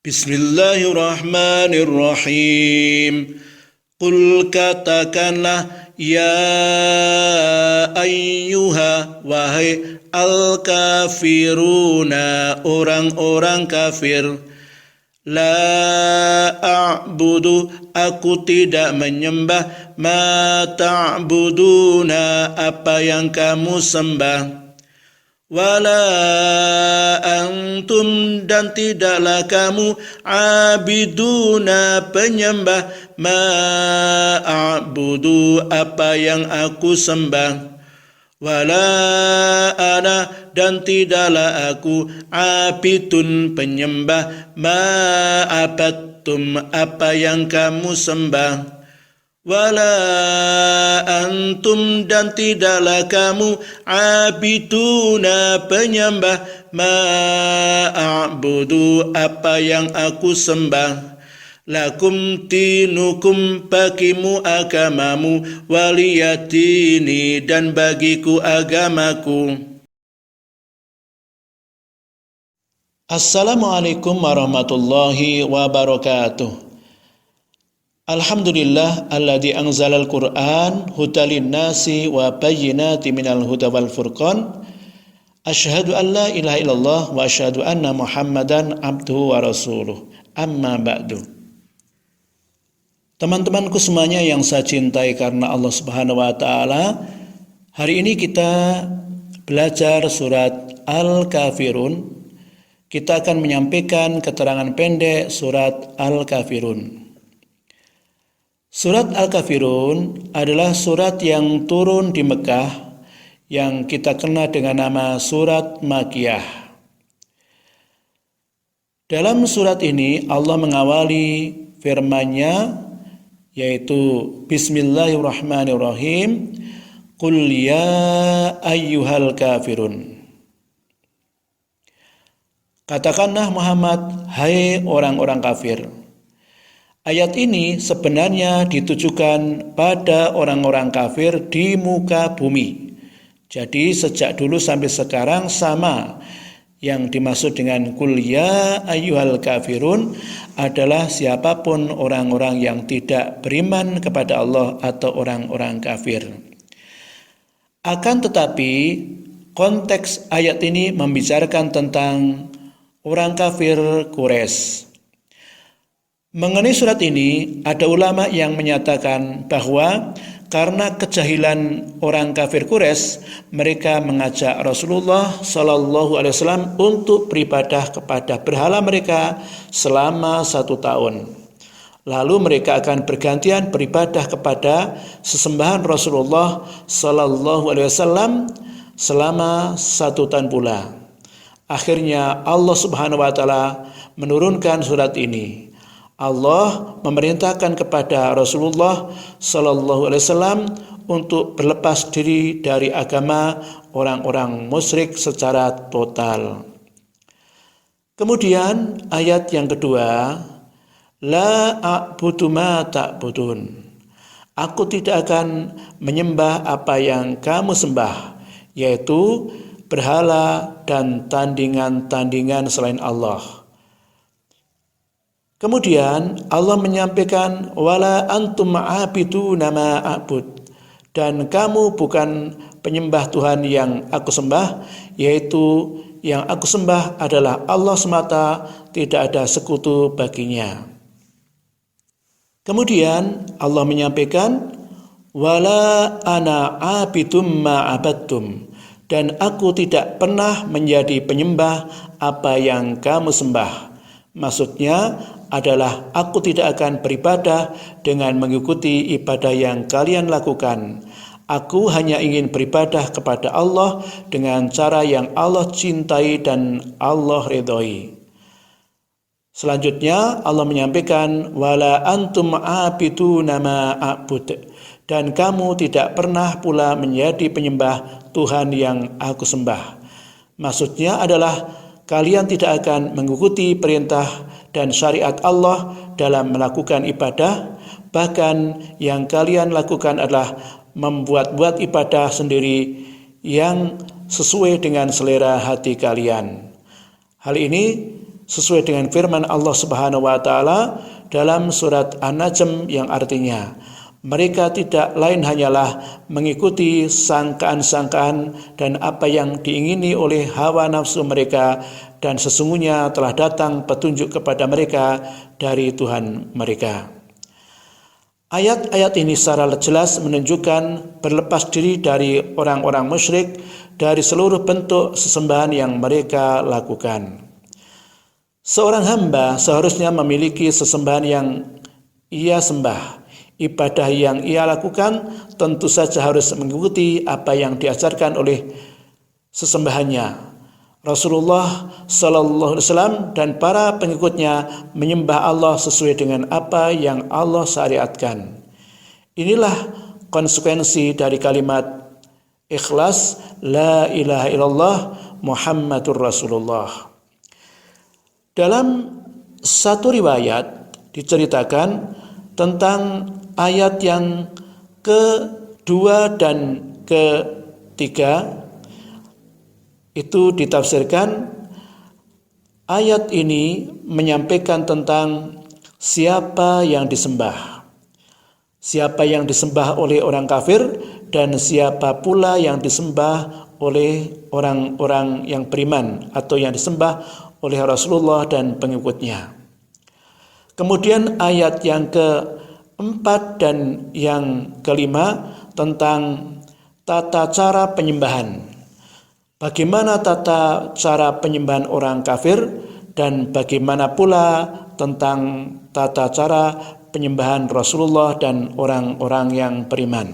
Bismillahirrahmanirrahim. Qul katakanlah, ya ayyuha, wahai al-kafiruna, orang-orang kafir. La a'budu, aku tidak menyembah, ma ta'buduna, apa yang kamu sembah. Wala antum, dan tidaklah kamu, abiduna, penyembah, ma a'budu, apa yang aku sembah. Wala ana, dan tidaklah aku, abidun, penyembah, ma abattum, apa yang kamu sembah. Wala antum, dan tidaklah kamu, abiduna, penyembah, ma a'budu, apa yang aku sembah. Lakum dinukum, bagimu agamamu, waliyadini, dan bagiku agamaku. Assalamualaikum warahmatullahi wabarakatuh. Alhamdulillah alladzi anzalal Qur'an hudalin nasi wa bayyinati minal huda wal furqan. Asyhadu an la ilaha illallah wa asyhadu anna Muhammadan abduhu wa rasuluh. Amma ba'du. Teman-temanku semuanya yang saya cintai karena Allah Subhanahu wa taala, hari ini kita belajar surat Al-Kafirun. Kita akan menyampaikan keterangan pendek surat Al-Kafirun. Surat Al-Kafirun adalah surat yang turun di Mekah yang kita kenal dengan nama surat Makkiyah. Dalam surat ini Allah mengawali firman-Nya yaitu Bismillahirrahmanirrahim. Qul ya ayyuhal kafirun. Katakanlah Muhammad, hai orang-orang kafir. Ayat ini sebenarnya ditujukan pada orang-orang kafir di muka bumi. Jadi sejak dulu sampai sekarang sama. Yang dimaksud dengan qul ya ayyuhal kafirun adalah siapapun orang-orang yang tidak beriman kepada Allah atau orang-orang kafir. Akan tetapi konteks ayat ini membicarakan tentang orang kafir Quraisy. Mengenai surat ini, ada ulama yang menyatakan bahwa karena kejahilan orang kafir Quraisy, mereka mengajak Rasulullah Shallallahu Alaihi Wasallam untuk beribadah kepada berhala mereka selama 1 tahun. Lalu mereka akan bergantian beribadah kepada sesembahan Rasulullah Shallallahu Alaihi Wasallam selama 1 tahun pula. Akhirnya Allah Subhanahu Wa Taala menurunkan surat ini. Allah memerintahkan kepada Rasulullah Sallallahu Alaihi Wasallam untuk berlepas diri dari agama orang-orang musyrik secara total. Kemudian ayat yang kedua, la a'budu ma ta'budun. Aku tidak akan menyembah apa yang kamu sembah, yaitu berhala dan tandingan-tandingan selain Allah. Kemudian Allah menyampaikan wala antum ma'abiduna ma a'bud, dan kamu bukan penyembah Tuhan yang aku sembah, yaitu yang aku sembah adalah Allah semata, tidak ada sekutu baginya. Kemudian Allah menyampaikan wala ana abidum ma abadtum, dan aku tidak pernah menjadi penyembah apa yang kamu sembah. Maksudnya adalah aku tidak akan beribadah dengan mengikuti ibadah yang kalian lakukan. Aku hanya ingin beribadah kepada Allah dengan cara yang Allah cintai dan Allah ridhoi. Selanjutnya Allah menyampaikan wala antum abiduna ma a'bud, dan kamu tidak pernah pula menjadi penyembah Tuhan yang aku sembah. Maksudnya adalah kalian tidak akan mengikuti perintah dan syariat Allah dalam melakukan ibadah, bahkan yang kalian lakukan adalah membuat-buat ibadah sendiri yang sesuai dengan selera hati kalian. Hal ini sesuai dengan firman Allah Subhanahu wa taala dalam surat An-Najm yang artinya, mereka tidak lain hanyalah mengikuti sangkaan-sangkaan dan apa yang diingini oleh hawa nafsu mereka, dan sesungguhnya telah datang petunjuk kepada mereka dari Tuhan mereka. Ayat-ayat ini secara jelas menunjukkan berlepas diri dari orang-orang musyrik dari seluruh bentuk sesembahan yang mereka lakukan. Seorang hamba seharusnya memiliki sesembahan yang ia sembah. Ibadah yang ia lakukan tentu saja harus mengikuti apa yang diajarkan oleh sesembahannya. Rasulullah Sallallahu Alaihi Wasallam dan para pengikutnya menyembah Allah sesuai dengan apa yang Allah syariatkan. Inilah konsekuensi dari kalimat ikhlas, la ilaha illallah Muhammadur Rasulullah. Dalam satu riwayat diceritakan tentang ayat yang kedua dan ketiga. Itu ditafsirkan, ayat ini menyampaikan tentang siapa yang disembah. Siapa yang disembah oleh orang kafir dan siapa pula yang disembah oleh orang-orang yang beriman atau yang disembah oleh Rasulullah dan pengikutnya. Kemudian ayat yang keempat dan yang kelima tentang tata cara penyembahan. Bagaimana tata cara penyembahan orang kafir dan bagaimana pula tentang tata cara penyembahan Rasulullah dan orang-orang yang beriman.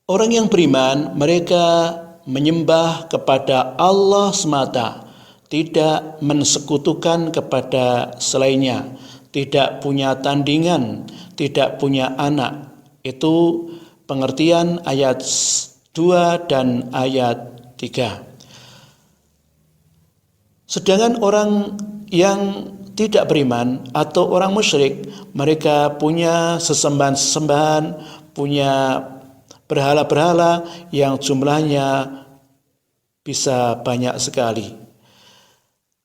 Orang yang beriman mereka menyembah kepada Allah semata, tidak mensekutukan kepada selainnya, tidak punya tandingan, tidak punya anak. Itu pengertian ayat 2 dan ayat 3. Sedangkan orang yang tidak beriman atau orang musyrik, mereka punya sesembahan-sesembahan, punya berhala-berhala yang jumlahnya bisa banyak sekali.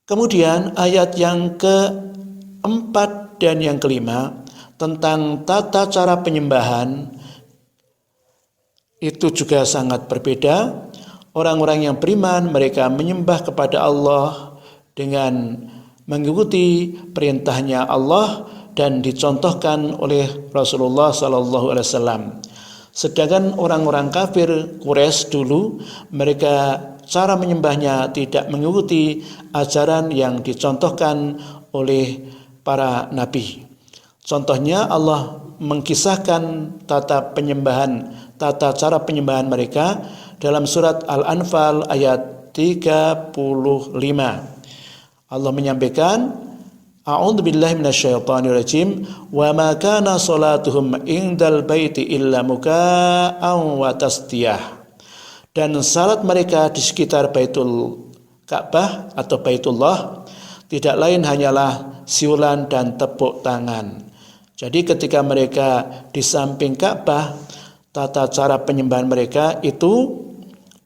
Kemudian ayat yang keempat dan yang kelima tentang tata cara penyembahan itu juga sangat berbeda. Orang-orang yang beriman mereka menyembah kepada Allah dengan mengikuti perintahnya Allah dan dicontohkan oleh Rasulullah Sallallahu Alaihi Wasallam. Sedangkan orang-orang kafir Quraisy dulu mereka cara menyembahnya tidak mengikuti ajaran yang dicontohkan oleh para nabi. Contohnya Allah mengkisahkan tata cara penyembahan mereka dalam surat Al-Anfal ayat 35. Allah menyampaikan, A'udzubillahi minasyaitonirrajim, wa ma kana salatuhum indal baiti illa muka'an wa tasdiyah. Dan salat mereka di sekitar Baitul Ka'bah atau Baitullah tidak lain hanyalah siulan dan tepuk tangan. Jadi ketika mereka di samping Ka'bah, tata cara penyembahan mereka itu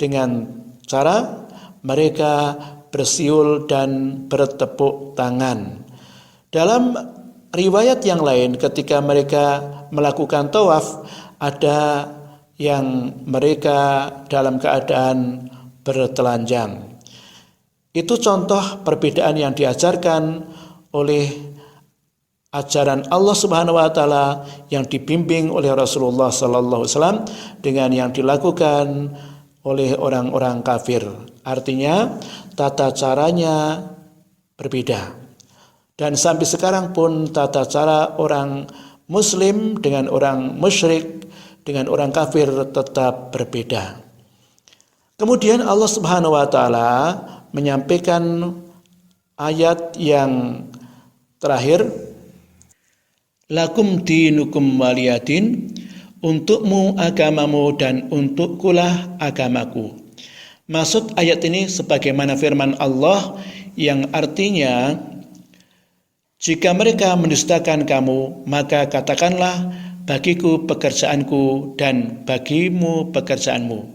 dengan cara mereka bersiul dan bertepuk tangan. Dalam riwayat yang lain ketika mereka melakukan tawaf, ada yang mereka dalam keadaan bertelanjang. Itu contoh perbedaan yang diajarkan oleh ajaran Allah Subhanahu wa taala yang dibimbing oleh Rasulullah sallallahu alaihi wasallam dengan yang dilakukan oleh orang-orang kafir. Artinya tata caranya berbeda. Dan sampai sekarang pun tata cara orang muslim dengan orang musyrik dengan orang kafir tetap berbeda. Kemudian Allah Subhanahu wa taala menyampaikan ayat yang terakhir, lakum dinukum waliyadin, untukmu agamamu dan untukkulah agamaku. Maksud ayat ini sebagaimana firman Allah yang artinya, jika mereka mendustakan kamu, maka katakanlah bagiku pekerjaanku dan bagimu pekerjaanmu.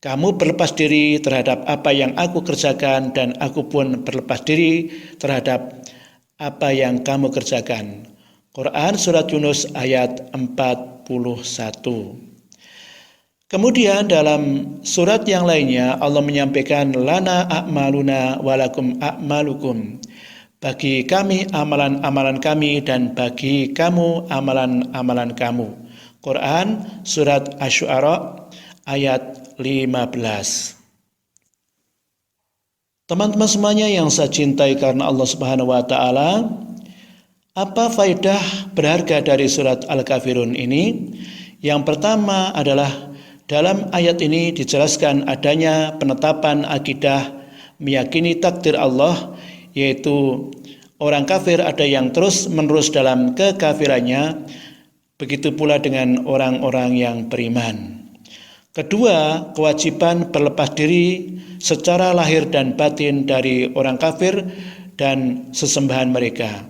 Kamu berlepas diri terhadap apa yang aku kerjakan dan aku pun berlepas diri terhadap apa yang kamu kerjakan. Quran Surat Yunus ayat 41. Kemudian dalam surat yang lainnya Allah menyampaikan lana a'maluna walakum a'malukum. Bagi kami amalan-amalan kami dan bagi kamu amalan-amalan kamu. Quran Surat Asy-Syu'ara ayat 15. Teman-teman semuanya yang saya cintai karena Allah Subhanahu wa taala, apa faedah berharga dari surat Al-Kafirun ini? Yang pertama adalah dalam ayat ini dijelaskan adanya penetapan akidah meyakini takdir Allah, yaitu orang kafir ada yang terus-menerus dalam kekafirannya, begitu pula dengan orang-orang yang beriman. Kedua, kewajiban berlepas diri secara lahir dan batin dari orang kafir dan sesembahan mereka.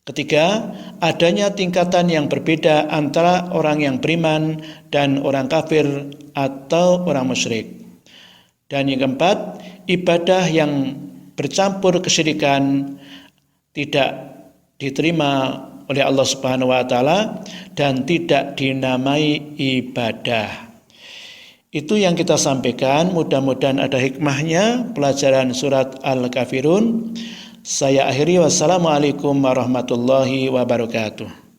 Ketiga, adanya tingkatan yang berbeda antara orang yang beriman dan orang kafir atau orang musyrik. Dan yang keempat, ibadah yang bercampur kesyirikan tidak diterima oleh Allah Subhanahu wa taala dan tidak dinamai ibadah. Itu yang kita sampaikan, mudah-mudahan ada hikmahnya pelajaran surat Al-Kafirun. Saya akhiri, wassalamualaikum warahmatullahi wabarakatuh.